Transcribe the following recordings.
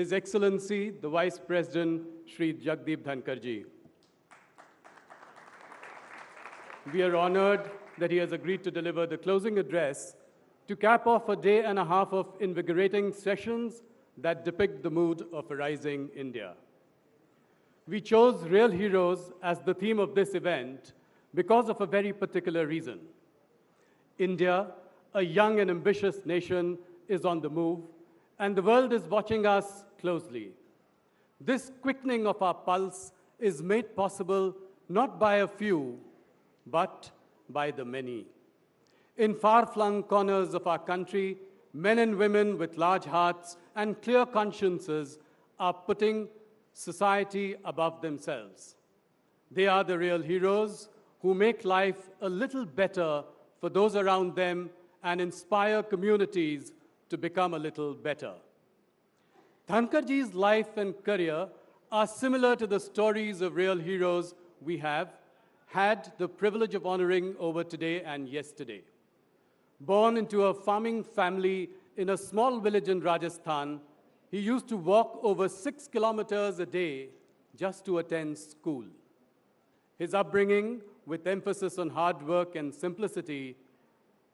His Excellency, the Vice President, Shri Jagdeep Dhankhad ji. We are honored that he has agreed to deliver the closing address to cap off a day and a half of invigorating sessions that depict the mood of a rising India. We chose Real Heroes as the theme of this event because of a very particular reason. India, a young and ambitious nation, is on the move, and the world is watching us closely. This quickening of our pulse is made possible not by a few, but by the many. In far-flung corners of our country, men and women with large hearts and clear consciences are putting society above themselves. They are the real heroes who make life a little better for those around them and inspire communities to become a little better. Dhankhad ji's life and career are similar to the stories of real heroes we have had the privilege of honoring over today and yesterday. Born into a farming family in a small village in Rajasthan, he used to walk over 6 kilometers a day just to attend school. His upbringing, with emphasis on hard work and simplicity,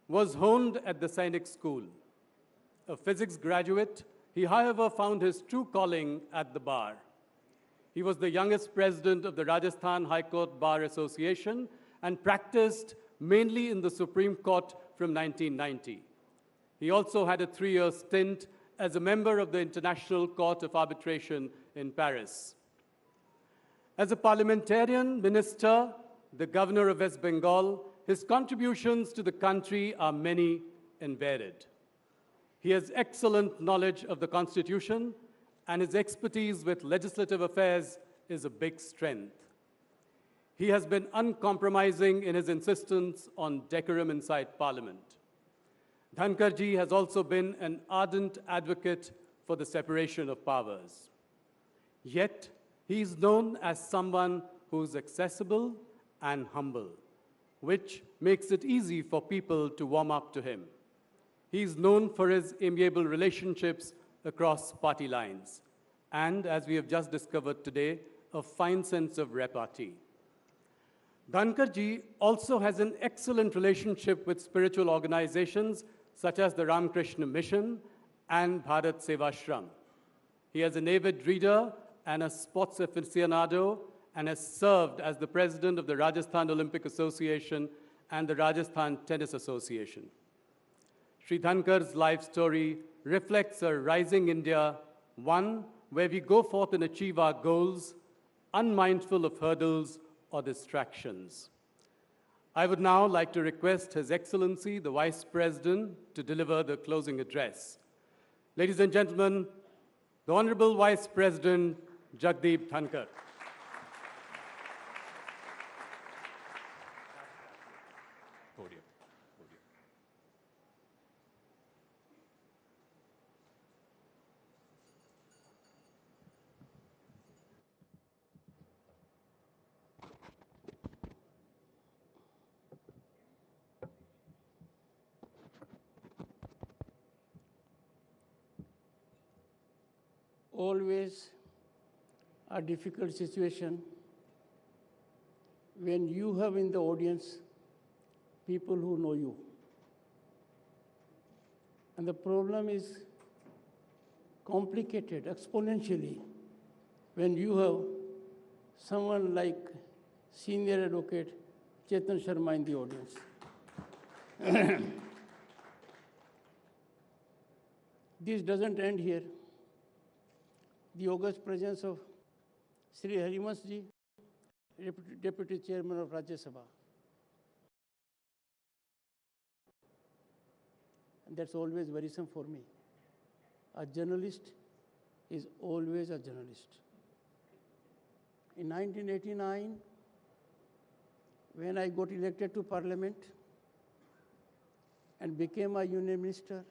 was honed at the Sainik School. A physics graduate, he, however, found his true calling at the bar. He was the youngest president of the Rajasthan High Court Bar Association and practiced mainly in the Supreme Court from 1990. He also had a 3-year stint as a member of the International Court of Arbitration in Paris. As a parliamentarian, minister, the governor of West Bengal, his contributions to the country are many and varied. He has excellent knowledge of the Constitution, and his expertise with legislative affairs is a big strength. He has been uncompromising in his insistence on decorum inside Parliament. Dhankhad ji has also been an ardent advocate for the separation of powers. Yet, he is known as someone who is accessible and humble, which makes it easy for people to warm up to him. He is known for his amiable relationships across party lines, and as we have just discovered today, a fine sense of repartee. Dhankhad ji also has an excellent relationship with spiritual organizations such as the Ramakrishna Mission and Bharat Sevashram. He is an avid reader and a sports aficionado and has served as the president of the Rajasthan Olympic Association and the Rajasthan Tennis Association. Shri Dhankhad's life story reflects a rising India, one where we go forth and achieve our goals, unmindful of hurdles or distractions. I would now like to request His Excellency, the Vice President, to deliver the closing address. Ladies and gentlemen, the Honorable Vice President, Jagdeep Dhankhad. Always a difficult situation when you have in the audience people who know you. And the problem is complicated exponentially when you have someone like senior advocate Chetan Sharma in the audience. This doesn't end here. The august presence of Sri Harivansh ji, Deputy Chairman of Rajya Sabha. And that's always worrisome for me. A journalist is always a journalist. In 1989, when I got elected to Parliament and became a Union Minister,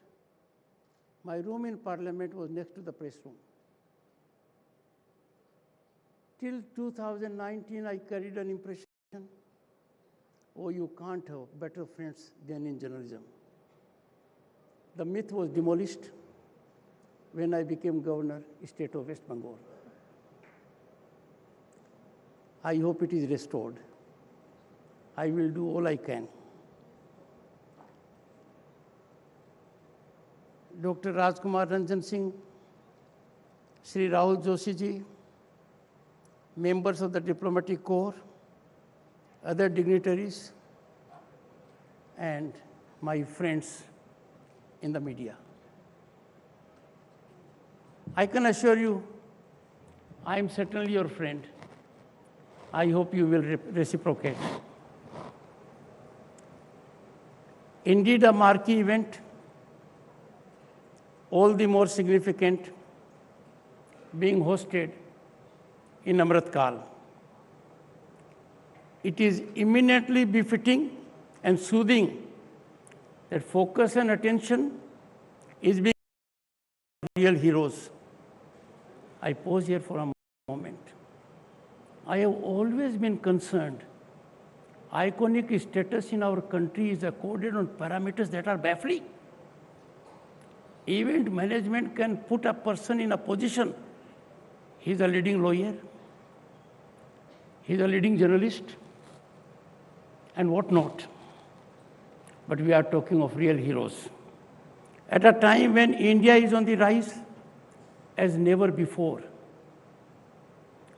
my room in Parliament was next to the press room. Till 2019, I carried an impression, oh, you can't have better friends than in journalism. The myth was demolished when I became governor, state of West Bengal. I hope it is restored. I will do all I can. Dr. Rajkumar Ranjan Singh, Sri Rahul Joshi ji, members of the diplomatic corps, other dignitaries, and my friends in the media. I can assure you, I am certainly your friend. I hope you will reciprocate. Indeed, a marquee event, all the more significant, being hosted in Amrit Kal. It is eminently befitting and soothing that focus and attention is being real heroes. I pause here for a moment. I have always been concerned. Iconic status in our country is accorded on parameters that are baffling. Event management can put a person in a position. He's a leading lawyer. He's a leading journalist. And what not. But we are talking of real heroes. At a time when India is on the rise as never before,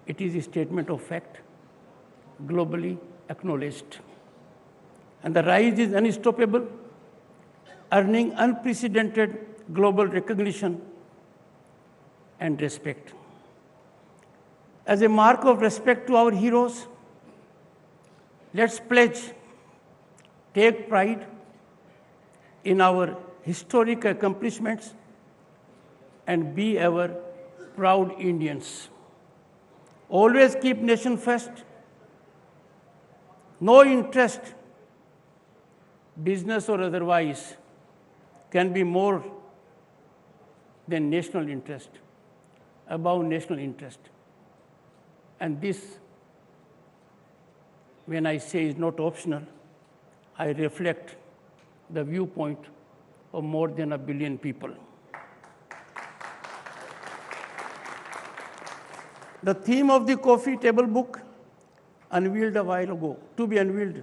it is a statement of fact, globally acknowledged. And the rise is unstoppable, earning unprecedented global recognition and respect. As a mark of respect to our heroes, let's pledge, take pride in our historic accomplishments and be ever proud Indians. Always keep nation first. No interest, business or otherwise, can be more than national interest, above national interest. And this, when I say is not optional, I reflect the viewpoint of more than 1 billion people. The theme of the coffee table book, unveiled a while ago, to be unveiled,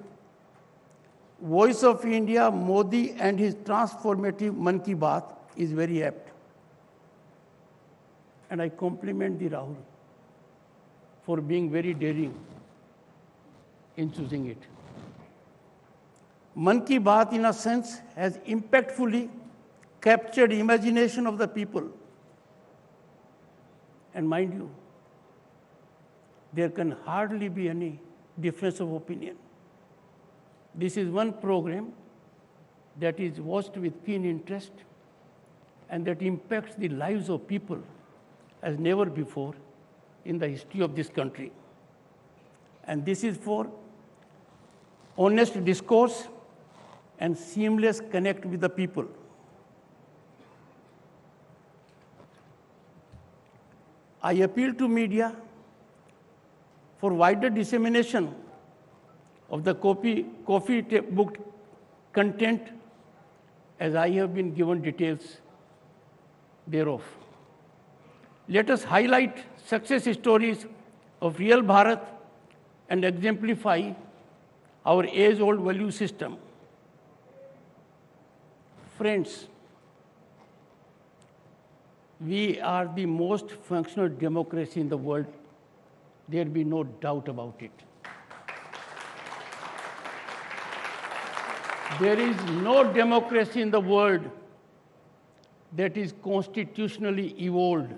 Voice of India, Modi and his transformative Mann Ki Baat, is very apt. And I compliment the Rahul for being very daring in choosing it. Mann Ki Baat, in a sense, has impactfully captured imagination of the people. And mind you, there can hardly be any difference of opinion. This is one program that is watched with keen interest and that impacts the lives of people as never before in the history of this country. And this is for honest discourse and seamless connect with the people. I appeal to media for wider dissemination of the coffee book content, as I have been given details thereof. Let us highlight success stories of real Bharat and exemplify our age-old value system. Friends, we are the most functional democracy in the world. There be no doubt about it. There is no democracy in the world that is constitutionally evolved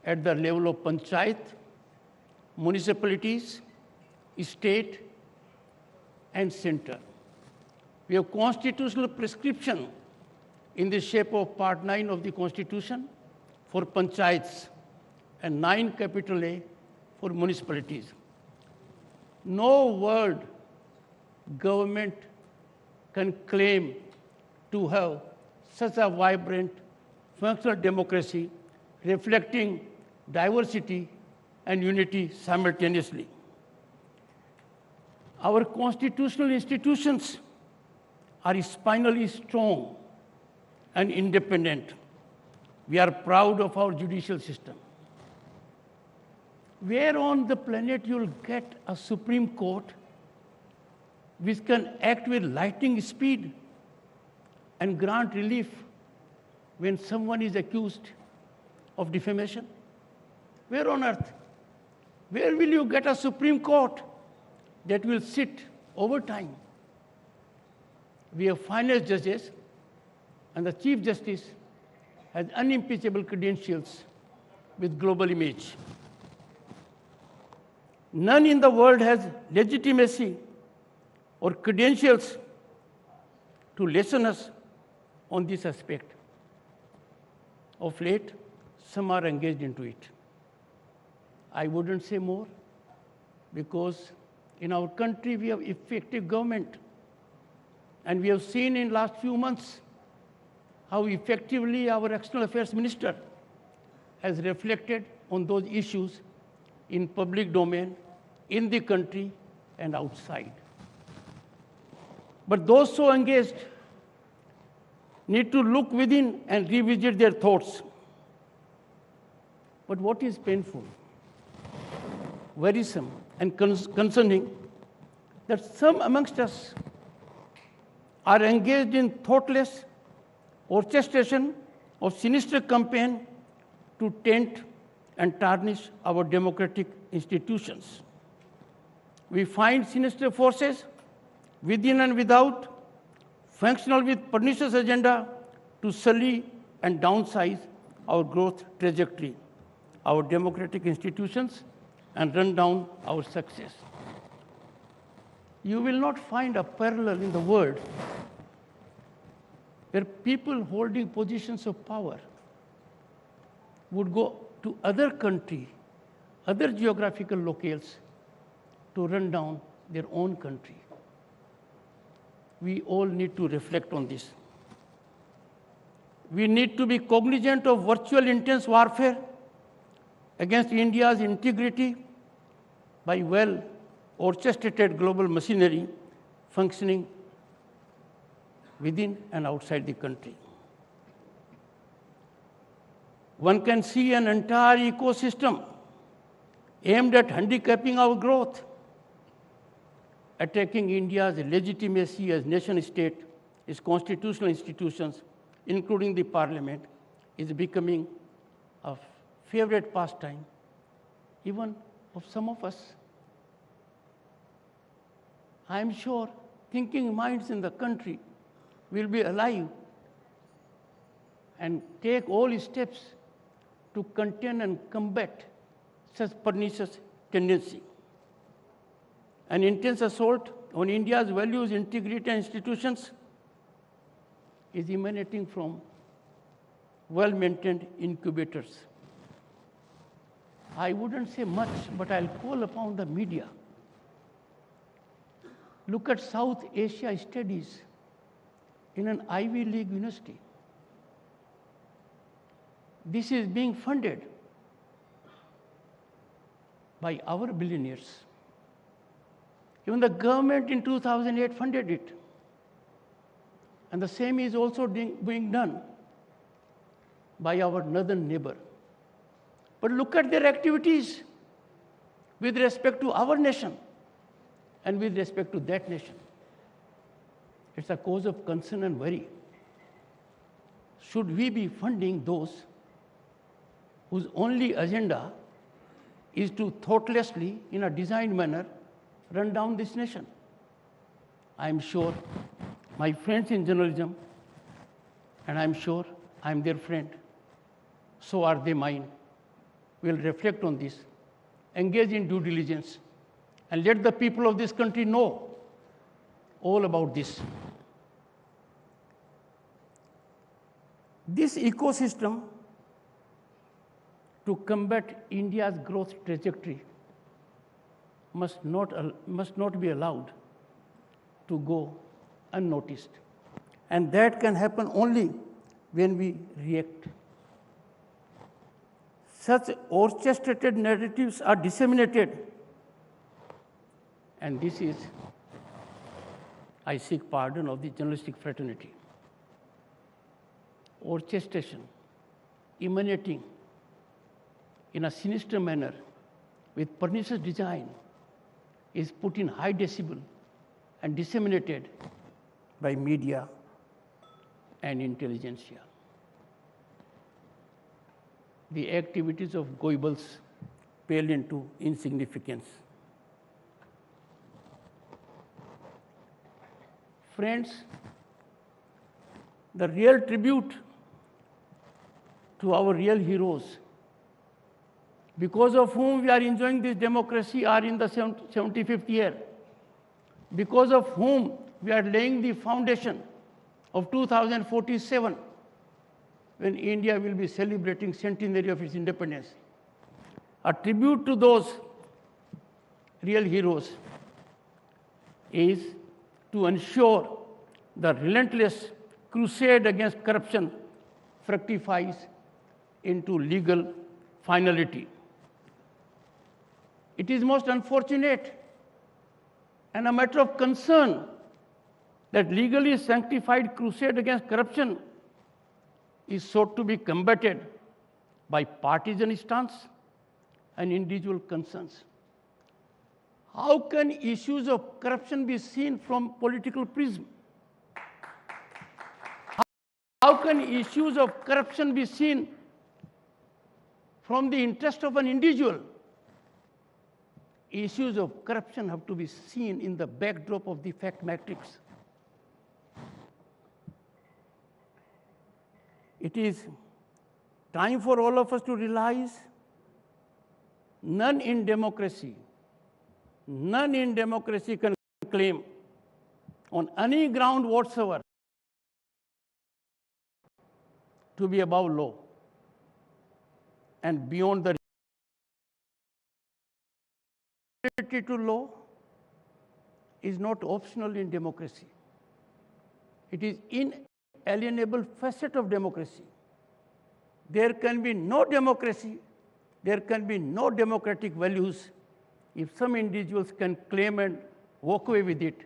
at the level of panchayat, municipalities, state, and center. We have constitutional prescription in the shape of Part 9 of the Constitution for panchayats and 9 capital A for municipalities. No world government can claim to have such a vibrant, functional democracy reflecting diversity and unity simultaneously. Our constitutional institutions are spinally strong and independent. We are proud of our judicial system. Where on the planet you'll get a Supreme Court which can act with lightning speed and grant relief when someone is accused of defamation? Where on earth? Where will you get a Supreme Court that will sit over time? We have finest judges, and the Chief Justice has unimpeachable credentials with global image. None in the world has legitimacy or credentials to lesson us on this aspect. Of late, some are engaged into it. I wouldn't say more, because in our country we have effective government, and we have seen in last few months how effectively our External Affairs Minister has reflected on those issues in public domain, in the country and outside. But those so engaged need to look within and revisit their thoughts. But what is painful, worrisome, and concerning, that some amongst us are engaged in thoughtless orchestration of sinister campaign to taint and tarnish our democratic institutions. We find sinister forces within and without, functional with pernicious agenda to sully and downsize our growth trajectory, our democratic institutions, and run down our success. You will not find a parallel in the world where people holding positions of power would go to other country, other geographical locales to run down their own country. We all need to reflect on this. We need to be cognizant of virtual intense warfare against India's integrity by well-orchestrated global machinery functioning within and outside the country. One can see an entire ecosystem aimed at handicapping our growth, attacking India's legitimacy as nation-state, its constitutional institutions, including the parliament, is becoming a favorite pastime, even of some of us. I am sure thinking minds in the country will be alive and take all steps to contain and combat such pernicious tendency. An intense assault on India's values, integrity, and institutions is emanating from well-maintained incubators. I wouldn't say much, but I'll call upon the media. Look at South Asia studies in an Ivy League university. This is being funded by our billionaires. Even the government in 2008 funded it. And the same is also being done by our northern neighbor. But look at their activities with respect to our nation and with respect to that nation. It's a cause of concern and worry. Should we be funding those whose only agenda is to thoughtlessly, in a designed manner, run down this nation? I'm sure my friends in journalism, and I'm sure I'm their friend, so are they mine, will reflect on this, engage in due diligence, and let the people of this country know all about this. This ecosystem to combat India's growth trajectory must not be allowed to go unnoticed. And that can happen only when we react. Such orchestrated narratives are disseminated. And this is, I seek pardon of the journalistic fraternity. Orchestration emanating in a sinister manner with pernicious design is put in high decibel and disseminated by media and intelligentsia. The activities of Goebbels pale into insignificance. Friends, the real tribute to our real heroes, because of whom we are enjoying this democracy, are in the 75th year, because of whom we are laying the foundation of 2047, when India will be celebrating centenary of its independence. A tribute to those real heroes is to ensure the relentless crusade against corruption fructifies into legal finality. It is most unfortunate and a matter of concern that legally sanctified crusade against corruption is sought to be combated by partisan stance and individual concerns. How can issues of corruption be seen from political prism? How can issues of corruption be seen from the interest of an individual? Issues of corruption have to be seen in the backdrop of the fact matrix. It is time for all of us to realize none in democracy can claim on any ground whatsoever to be above law and beyond the related to law is not optional in democracy. It is inalienable facet of democracy. There can be no democracy, there can be no democratic values if some individuals can claim and walk away with it.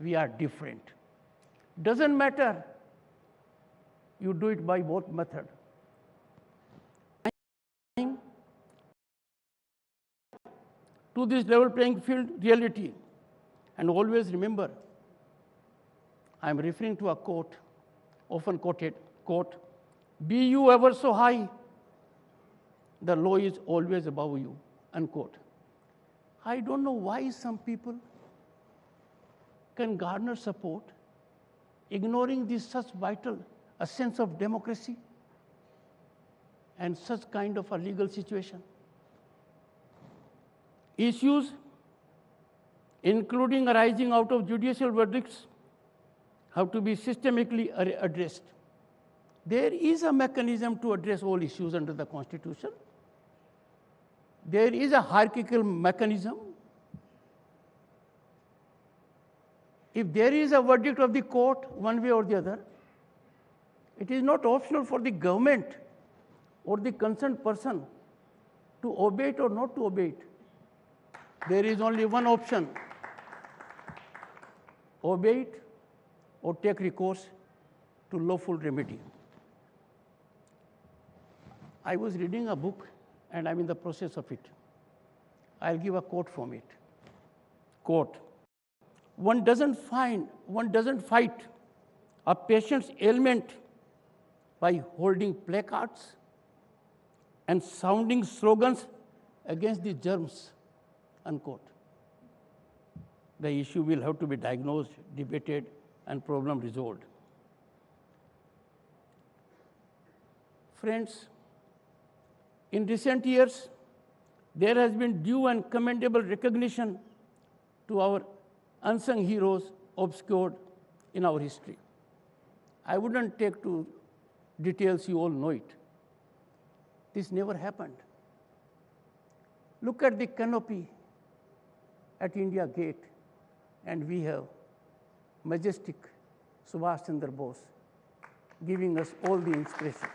We are different. Doesn't matter. You do it by both methods. To this level playing field reality. And always remember, I am referring to a quote, often quoted, quote, "Be you ever so high, the law is always above you," unquote. I don't know why some people can garner support, ignoring this such vital a sense of democracy and such kind of a legal situation. Issues including arising out of judicial verdicts have to be systemically addressed. There is a mechanism to address all issues under the Constitution. There is a hierarchical mechanism. If there is a verdict of the court, one way or the other, it is not optional for the government or the concerned person to obey it or not to obey it. There is only one option: obey it or take recourse to lawful remedy. I was reading a book and I'm in the process of it. I'll give a quote from it. Quote, one doesn't fight a patient's ailment by holding placards and sounding slogans against the germs, unquote. The issue will have to be diagnosed, debated, and problem resolved. Friends, in recent years, there has been due and commendable recognition to our unsung heroes obscured in our history. I wouldn't take to details, you all know it. This never happened. Look at the canopy at India Gate, and we have majestic Subhash Chandra Bose giving us all the inspiration.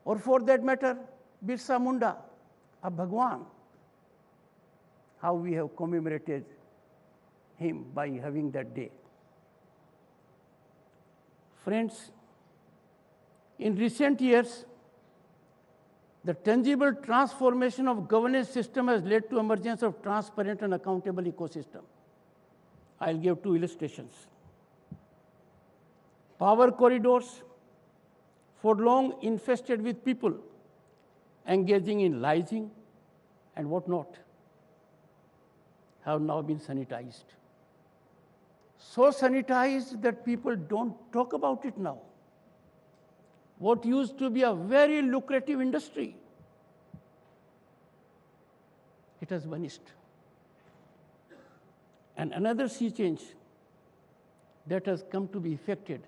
Or for that matter, Birsa Munda, a Bhagwan, how we have commemorated him by having that day. Friends, in recent years, the tangible transformation of governance system has led to emergence of transparent and accountable ecosystem. I'll give two illustrations. Power corridors, for long infested with people engaging in lies and whatnot, have now been sanitized. So sanitized that people don't talk about it now. What used to be a very lucrative industry, it has vanished. And another sea change that has come to be effected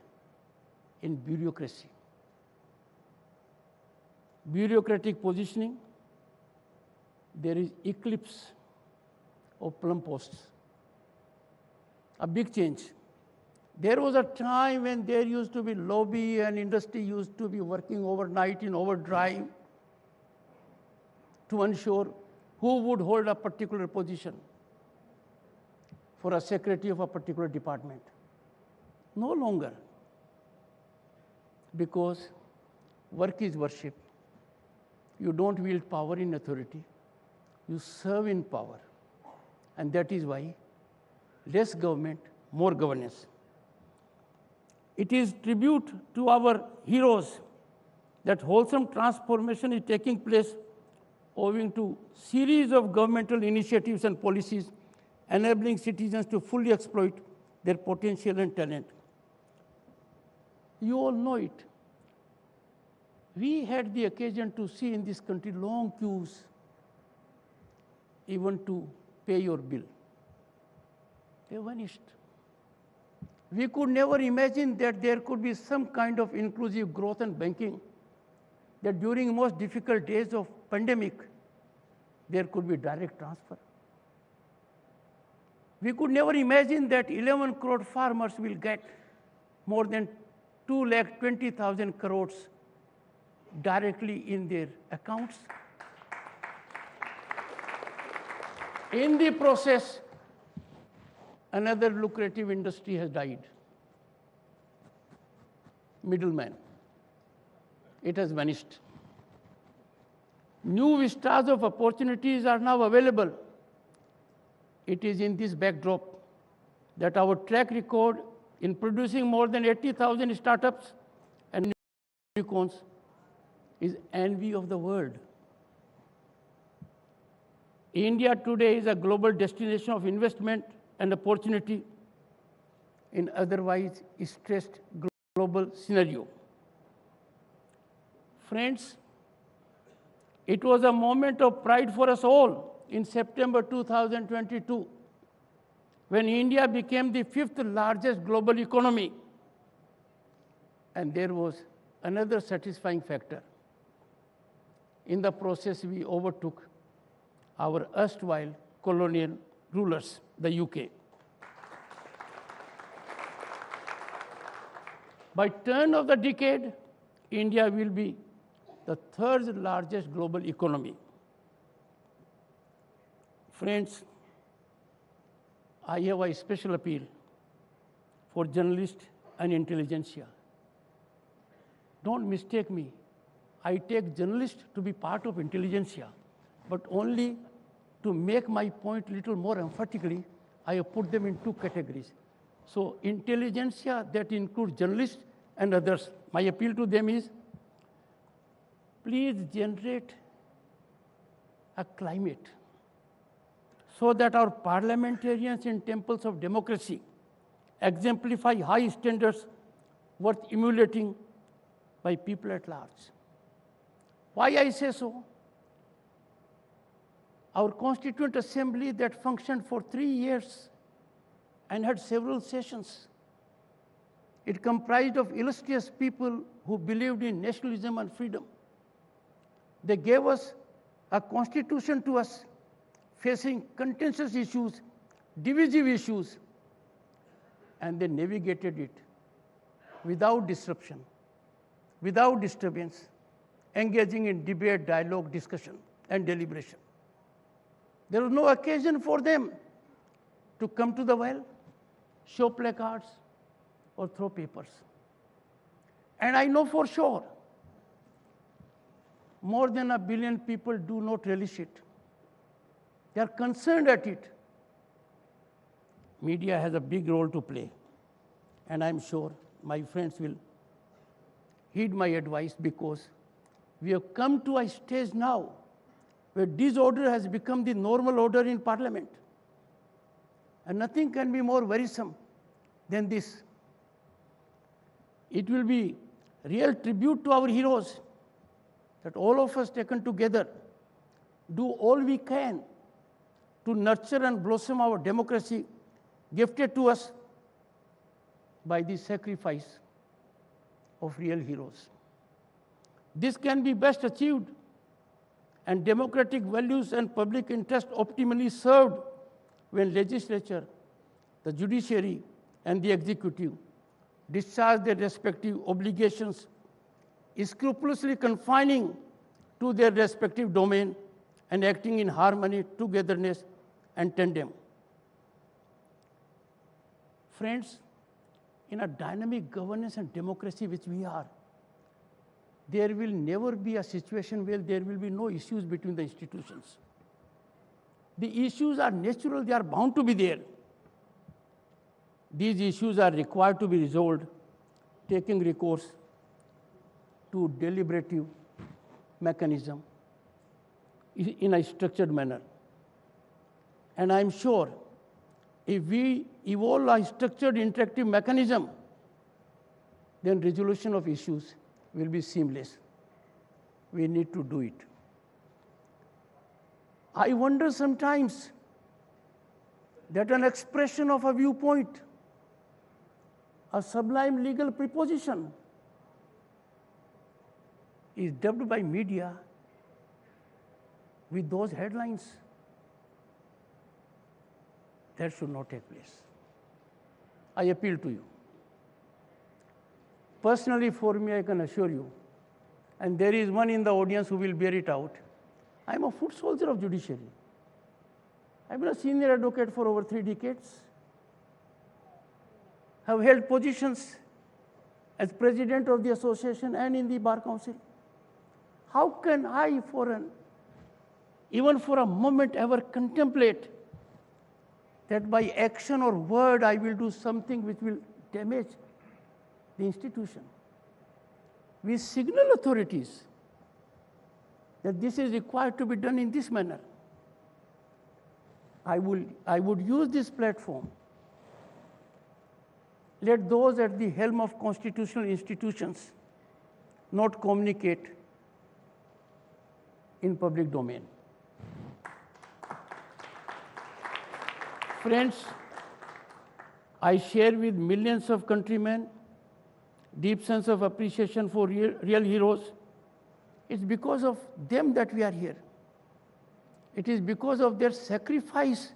in bureaucracy. Bureaucratic positioning, there is eclipse of plum posts. A big change. There was a time when there used to be lobby and industry used to be working overnight in overdrive to ensure who would hold a particular position for a secretary of a particular department. No longer, because work is worship. You don't wield power in authority. You serve in power. And that is why less government, more governance. It is tribute to our heroes that wholesome transformation is taking place owing to series of governmental initiatives and policies enabling citizens to fully exploit their potential and talent. You all know it. We had the occasion to see in this country long queues even to pay your bill. They vanished. We could never imagine that there could be some kind of inclusive growth and banking, that during most difficult days of pandemic, there could be direct transfer. We could never imagine that 11 crore farmers will get more than 2,20,000 crores directly in their accounts. In the process, another lucrative industry has died. Middleman. It has vanished. New vistas of opportunities are now available. It is in this backdrop that our track record in producing more than 80,000 startups and unicorns is envy of the world. India today is a global destination of investment and opportunity in otherwise stressed global scenario. Friends, it was a moment of pride for us all in September 2022, when India became the 5th largest global economy. And there was another satisfying factor. In the process, we overtook our erstwhile colonial rulers, the UK. By turn of the decade, India will be the 3rd largest global economy. Friends, I have a special appeal for journalists and intelligentsia. Don't mistake me. I take journalists to be part of intelligentsia, but only to make my point a little more emphatically, I have put them in 2 categories. So intelligentsia, that includes journalists and others. My appeal to them is, please generate a climate so that our parliamentarians in temples of democracy exemplify high standards worth emulating by people at large. Why I say so? Our Constituent Assembly that functioned for 3 years and had several sessions. It comprised of illustrious people who believed in nationalism and freedom. They gave us a constitution to us facing contentious issues, divisive issues, and they navigated it without disruption, without disturbance, engaging in debate, dialogue, discussion, and deliberation. There was no occasion for them to come to the well, show placards, or throw papers. And I know for sure, more than 1 billion people do not relish it. They are concerned at it. Media has a big role to play. And I'm sure my friends will heed my advice, because we have come to a stage now where disorder has become the normal order in Parliament. And nothing can be more worrisome than this. It will be real tribute to our heroes that all of us taken together do all we can to nurture and blossom our democracy gifted to us by the sacrifice of real heroes. This can be best achieved and democratic values and public interest optimally served when legislature, the judiciary, and the executive discharge their respective obligations, scrupulously confining to their respective domain and acting in harmony, togetherness, and tandem. Friends, in a dynamic governance and democracy which we are, there will never be a situation where there will be no issues between the institutions. The issues are natural, they are bound to be there. These issues are required to be resolved, taking recourse to deliberative mechanism in a structured manner. And I'm sure if we evolve a structured interactive mechanism, then resolution of issues will be seamless. We need to do it. I wonder sometimes that an expression of a viewpoint, a sublime legal preposition, is dubbed by media with those headlines. That should not take place. I appeal to you. Personally, for me, I can assure you, and there is one in the audience who will bear it out, I'm a foot soldier of judiciary. I've been a senior advocate for over 3 decades. Have held positions as president of the association and in the Bar Council. How can I, even for a moment, ever contemplate that by action or word I will do something which will damage the institution? We signal authorities that this is required to be done in this manner. I would use this platform. Let those at the helm of constitutional institutions not communicate in public domain. Friends, I share with millions of countrymen deep sense of appreciation for real heroes. It's because of them that we are here. It is because of their sacrifice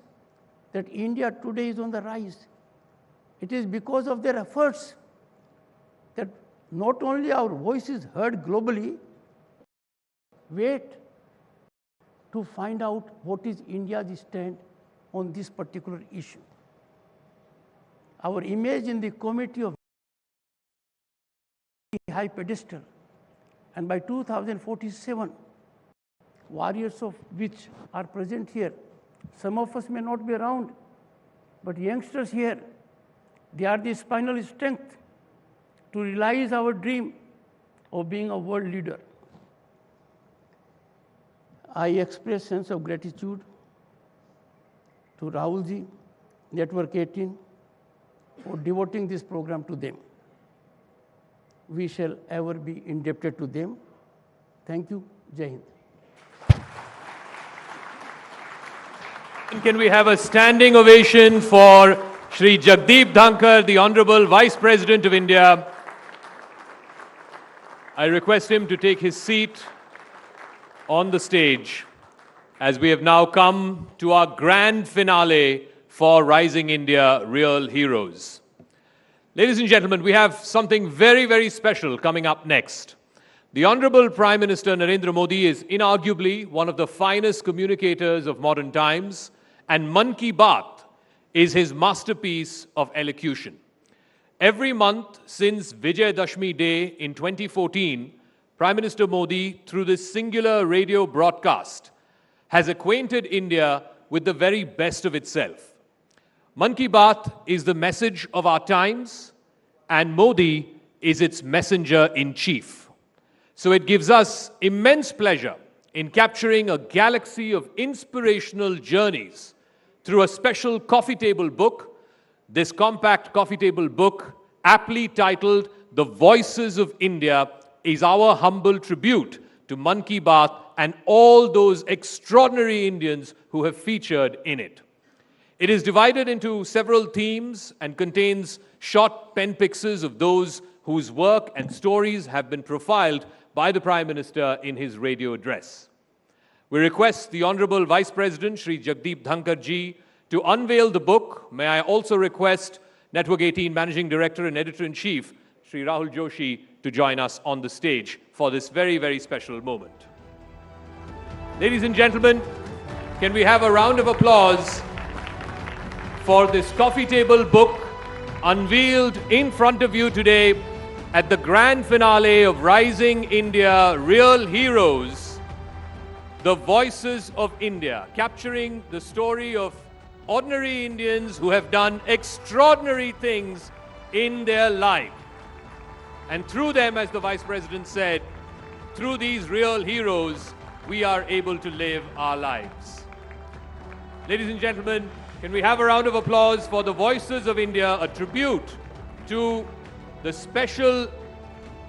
that India today is on the rise. It is because of their efforts that not only our voice is heard globally, wait to find out what is India's stand on this particular issue. Our image in the committee of high pedestal, and by 2047, warriors of which are present here. Some of us may not be around, but youngsters here, they are the spinal strength to realize our dream of being a world leader. I express sense of gratitude to Rahulji, Network 18, for devoting this program to them. We shall ever be indebted to them. Thank you. Jai Hind. Can we have a standing ovation for Shri Jagdeep Dhankhad, the Honorable Vice President of India. I request him to take his seat on the stage as we have now come to our grand finale for Rising India Real Heroes. Ladies and gentlemen, we have something very, very special coming up next. The Honorable Prime Minister Narendra Modi is inarguably one of the finest communicators of modern times, and Mann Ki Baat is his masterpiece of elocution. Every month since Vijay Dashmi Day in 2014, Prime Minister Modi, through this singular radio broadcast, has acquainted India with the very best of itself. Man Ki Baat is the message of our times, and Modi is its messenger-in-chief. So it gives us immense pleasure in capturing a galaxy of inspirational journeys through a special coffee table book. This compact coffee table book, aptly titled The Voices of India, is our humble tribute to Man Ki Baat and all those extraordinary Indians who have featured in it. It is divided into several themes and contains short pen pictures of those whose work and stories have been profiled by the Prime Minister in his radio address. We request the Honorable Vice President, Shri Jagdeep Dhankhad ji, to unveil the book. May I also request Network 18 Managing Director and Editor-in-Chief, Shri Rahul Joshi, to join us on the stage for this very, very special moment. Ladies and gentlemen, can we have a round of applause for this coffee table book unveiled in front of you today at the grand finale of Rising India Real Heroes, The Voices of India, capturing the story of ordinary Indians who have done extraordinary things in their life. And through them, as the Vice President said, through these real heroes, we are able to live our lives. Ladies and gentlemen, can we have a round of applause for The Voices of India, a tribute to the special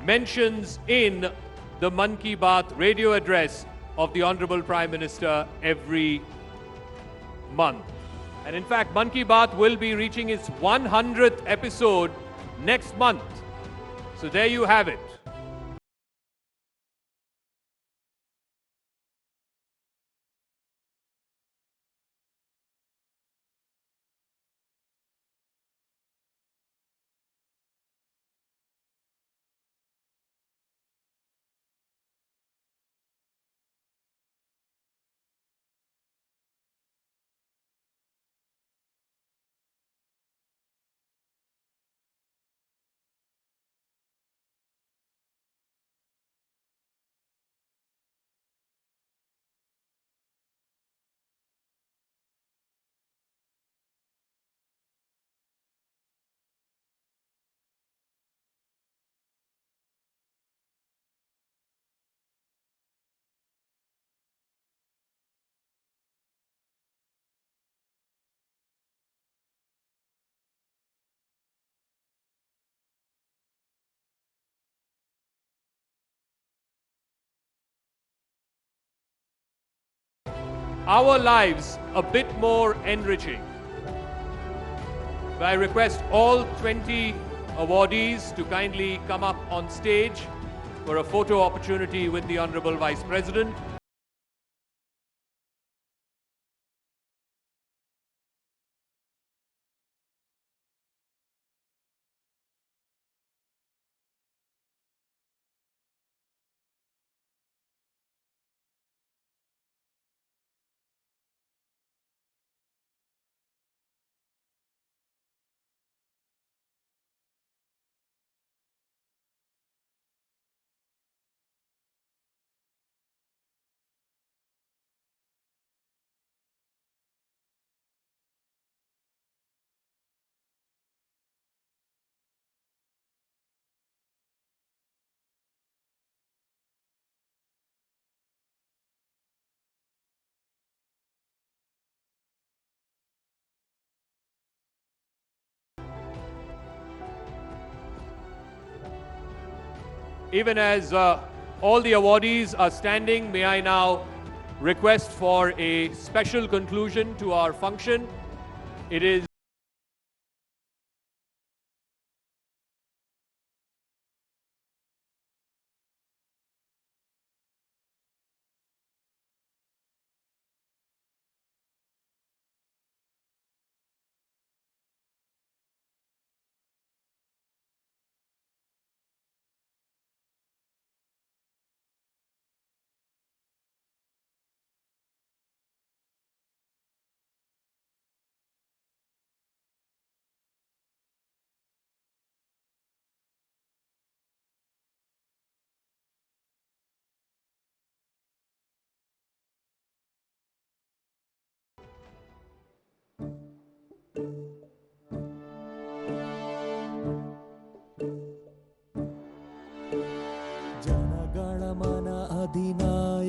mentions in the Man Ki Baat radio address of the Honorable Prime Minister every month. And in fact, Man Ki Baat will be reaching its 100th episode next month. So there you have it. Our lives a bit more enriching. I request all 20 awardees to kindly come up on stage for a photo opportunity with the Honorable Vice President. Even as all the awardees are standing, may I now request for a special conclusion to our function. It is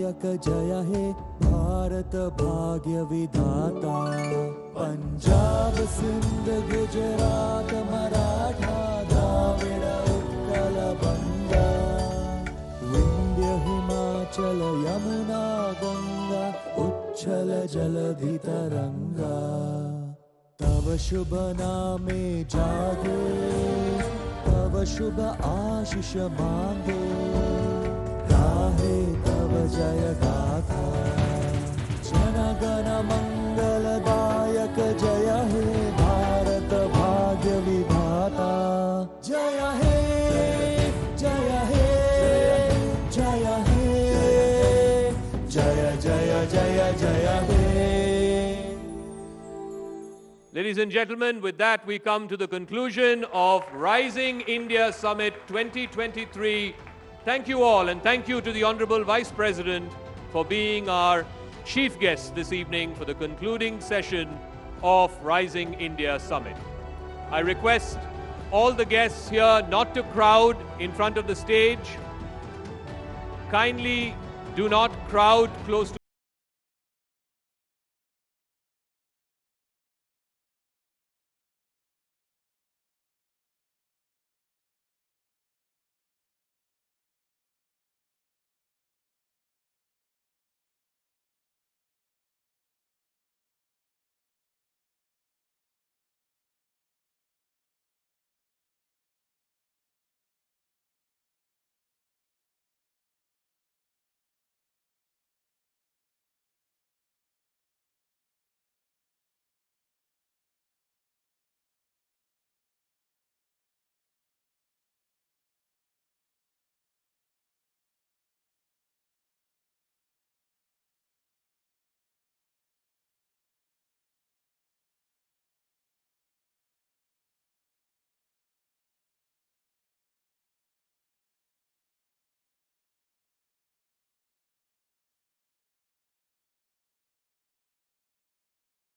दायक जय हे भारत भाग्य विधाता पंजाब सिंध गुजरात मराठा द्राविड उत्कल बंगा विंध्य हिमाचल यमुना गंगा उच्छल जलधि तरंगा तव शुभ नामे जागे तव शुभ आशीष मांगे गाहे तव जय गाथा जन गण मंगलदायक जय हे भारत भाग्य विधाता जय हे जय हे जय हे जय जय जय जय हे. Ladies and gentlemen, with that we come to the conclusion of Rising India Summit 2023. Thank you all, and thank you to the Honorable Vice President for being our chief guest this evening for the concluding session of Rising India Summit. I request all the guests here not to crowd in front of the stage. Kindly do not crowd close to